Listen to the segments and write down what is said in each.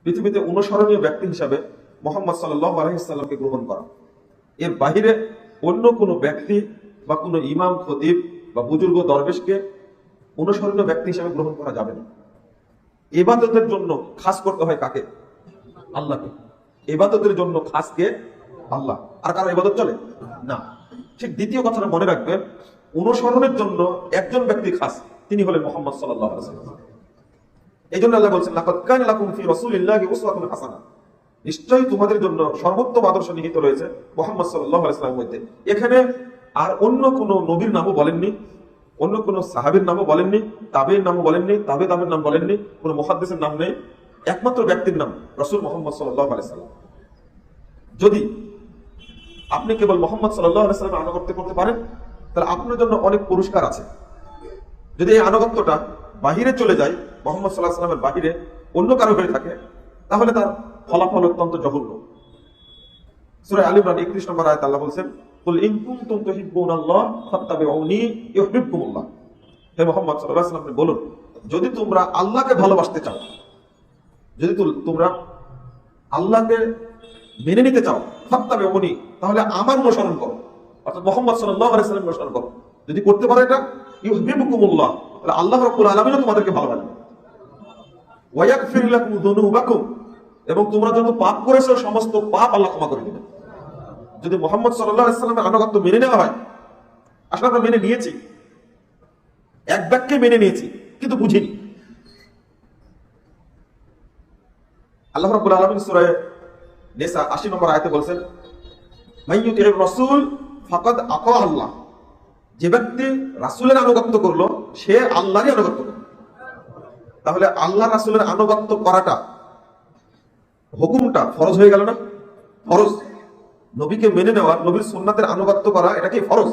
পৃথিবীতে অনুসরণীয় ব্যক্তি হিসাবে মুহাম্মদ সাল্লাল্লাহু আলাইহি ওয়াসাল্লামকে গ্রহণ করা। এর বাহিরে অন্য কোনো ব্যক্তি বা কোনো ইমাম, খতিব বা বুজুর্গ, দরবেশকে অনুসরণীয় ব্যক্তি হিসাবে গ্রহণ করা যাবে না। ইবাদতের জন্য খাস করতে হয় কাকে? আল্লাহকে। ইবাদতের জন্য খাস কে? আল্লাহ। আর কারো ইবাদত চলে না। ঠিক দ্বিতীয় কথাটা মনে রাখবেন, অনুসরণের জন্য একজন ব্যক্তি খাস, তিনি হলেন মুহাম্মদ সাল্লাল্লাহু আলাইহি ওয়াসাল্লাম। এই জন্য আল্লাহ বলছেন, লাকাদ কানা লাকুম ফি রাসূলিল্লাহি উসওয়াতুন হাসানাহ, নিশ্চয়ই তোমাদের জন্য সর্বোত্তম আদর্শ নিহিত রয়েছে মুহাম্মদ সাল্লাল্লাহু আলাইহি ওয়াসাল্লামের মধ্যে। এখানে আর অন্য কোনো নবীর নামও বলেননি, অন্য কোনো সাহাবীর নামও বলেননি, তাবেঈর নামও বলেননি, তাবেঈর নাম বলেননি, কোনো মুহাদ্দিসের নাম নেই, একমাত্র ব্যক্তির নাম রাসূল মুহাম্মদ সাল্লাল্লাহু আলাইহি ওয়াসাল্লাম। যদি আপনি কেবল মুহাম্মদ সাল্লাল্লাহু আলাইহি ওয়াসাল্লামের আনুগত্য করতে পারেন, তাহলে আপনার জন্য অনেক পুরস্কার আছে। যদি এই আনুগত্যটা বাহিরে চলে যায়, মুহাম্মদ সাল্লাল্লাহু আলাইহি ওয়াসাল্লামের বাহিরে অন্য কারো হয়ে থাকে, তাহলে তার ফলাফল অত্যন্ত জঘন্য। সূরা আলী ইমরান 31 নম্বর আয়াতে আল্লাহ বলেন, কুল ইন কুনতুম তুহিব্বুনাল্লাহ ফাত্তাবিউনি ইউহিব্বুকুমুল্লাহ। হে মুহাম্মদ সাল্লাল্লাহু আলাইহি ওয়াসাল্লাম বলুন, যদি তোমরা আল্লাহকে ভালোবাসতে চাও, যদি তোমরা আল্লাহকে মেনে নিতে চাও, ফাত্তাবিউনি, তাহলে আমার অনুসরণ করো, অর্থাৎ মুহাম্মদ সাল্লাল্লাহু আলাইহি ওয়াসাল্লামের অনুসরণ করো। যদি করতে পারো এটা, ইউহিব্বুকুমুল্লাহ, তাহলে আল্লাহ রাব্বুল আলামিন তোমাদেরকে ভালোবাসেন। ওয়া ইয়াগফির লাকুম যুনুবাকুম, এবং তোমরা যত পাপ করেছো সমস্ত পাপ আল্লাহ ক্ষমা করে দিবেন। যদি মুহাম্মদ সাল্লাল্লাহু আলাইহি ওয়াসাল্লামের আনুগত্য মেনে নেওয়া হয়, আসলে আমরা মেনে নিয়েছি, এক বাক্যে মেনে নিয়েছি, কিন্তু বুঝিনি। আল্লাহ রাব্বুল আলামিন সূরা নিসা 80 নম্বর আয়াতে বলেন, মাইয়ুতির রাসূল ফাকাদ আতা আল্লাহ, যে ব্যক্তি রাসূলের আনুগত্য করলো সে আল্লাহরই আনুগত্য করলো। তাহলে আল্লাহ রাসূলের আনুগত্য করাটা, হুকুমটা ফরজ হয়ে গেল না? ফরজ। নবীকে মেনে নেওয়া, নবীর সুন্নাতের আনুগত্য করা, এটা কি ফরজ?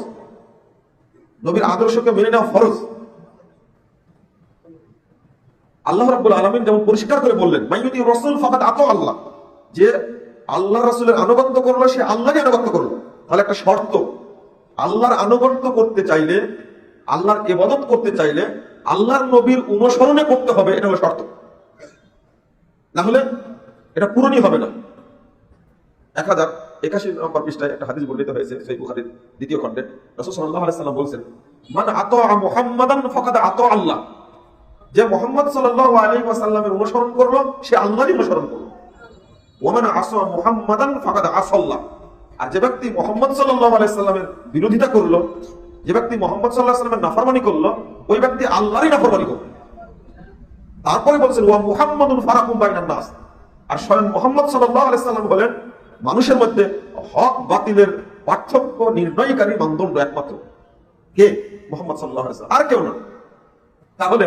নবীর আদর্শকে মেনে নেওয়া ফরজ। আল্লাহ রাব্বুল আলামিন যেমন পরিষ্কার করে বললেন, মাইয়ুতি রাসূল ফাকাদ আতা আল্লাহ, যে আল্লাহ রাসূলের আনুগত্য করলো সে আল্লাহরই আনুগত্য করলো। তাহলে একটা শর্ত, আল্লাহর আনুগত্য করতে চাইলে, আল্লাহর ইবাদত করতে চাইলে আল্লাহর নবীর অনুসরণে করতে হবে, এটা হলো শর্ত। না হলে এটা পূরণই হবে না। 1081 নম্বর পৃষ্ঠায় একটা হাদিস বর্ণিত হয়েছে সহিহ বুখারীর 2য় খণ্ডে। রাসূল সাল্লাল্লাহু আলাইহি ওয়াসাল্লাম বলেছেন, মান আতা মুহাম্মাদান ফাকাদ আতা আল্লাহ, যে মুহাম্মদ সাল্লাল্লাহু আলাইহি ওয়াসাল্লামের অনুসরণ করলো সে আল্লাহরই অনুসরণ করলো। ওয়া মান আসা মুহাম্মাদান ফাকাদ আসাল্লাহ, আর যে ব্যক্তি মুহাম্মদ সাল্লাল্লাহু আলাইহি ওয়াসাল্লামের বিরোধিতা করলো, যে ব্যক্তি মুহাম্মদ সাল্লাল্লাহু আলাইহি ওয়াসাল্লামের নাফরমানি করলো, ওই ব্যক্তি আল্লাহরই নাফরমানি করলো। তারপরে বলেন, ওয়া মুহাম্মাদুন ফারাকুম বাইনান নাস, আর স্বয়ং মুহাম্মদ সাল্লাল্লাহু আলাইহি ওয়াসাল্লাম বলেন, মানুষের মধ্যে হক বাতিলের পার্থক্য নির্ণয়কারী মানদণ্ড একমাত্র কে? মুহাম্মদ সাল্লাল্লাহু আলাইহি ওয়াসাল্লাম, আর কেউ না। তাহলে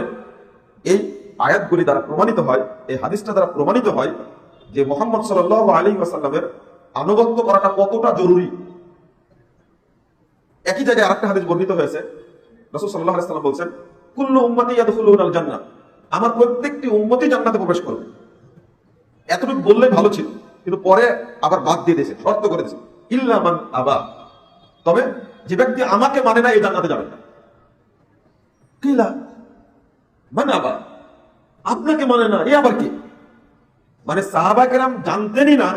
এই আয়াতগুলি দ্বারা প্রমাণিত হয়, এই হাদিসটা দ্বারা প্রমাণিত হয় যে মুহাম্মদ সাল্লাল্লাহু আলাইহি ওয়াসাল্লামের আনুগত্য করাটা কতটা জরুরি। একই জায়গায় আরেকটা হাদিস বর্ণিত হয়েছে, রাসূল সাল্লাল্লাহু আলাইহি ওয়াসাল্লাম বলেন, কুল্লু উম্মতি ইয়াদখুলুনাল জান্নাহ, আমার প্রত্যেকটি উম্মতি জান্নাতে প্রবেশ করবে। এতটুকু বললে ভালো ছিল, কিন্তু পরে আবার বাদ দিয়ে দিয়েছে, শর্ত করে দিয়েছে, ইল্লা মান আবা, তবে যে ব্যক্তি আমাকে মানে না এই জান্নাতে যাবে না। কিলা মান আবা, আপনাকে মানে না, এ আবার কি? মানে সাহাবায়ে কেরাম জানতেনই না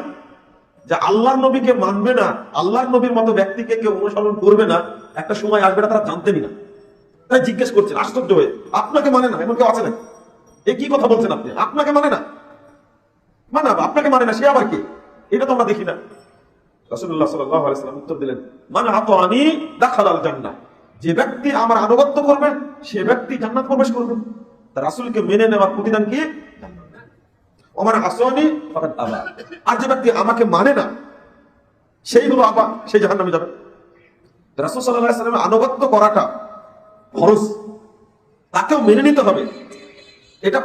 যে আল্লাহর নবীকে মানবে না, আল্লাহর নবীর মতো ব্যক্তিকে কেউ অনুসরণ করবে না, একটা সময় আসবে না, তারা জানতেনই না। তাই জিজ্ঞেস করছেন আশ্চর্য হয়ে, আপনাকে মানে না, এমন কেউ আছে না? এ কি কথা বলছেন আপনি? আপনাকে মানে না, মানে আপনাকে মানে না, সে আবার কি? এটা তো আমরা দেখি না। রাসূলুল্লাহ সাল্লাল্লাহু আলাইহি ওয়াসাল্লাম উত্তর দিলেন, মান আতানি দাখালাল জান্নাহ, যে ব্যক্তি আমার আনুগত্য করবে সে ব্যক্তি জান্নাত প্রবেশ করবে। তা রাসূলকে মেনে নেওয়ার প্রতিদান কি? ওমান আসানি ফাকাদ আবা, আর যে ব্যক্তি আমাকে মানে না সেই হলো আবা, সেই জাহান্নামে যাবে। রাসূল সাল্লাল্লাহু আলাইহি ওয়াসাল্লামের আনুগত্য করাটা ফরজ, তাকেও মেনে নিতে হবে, এটা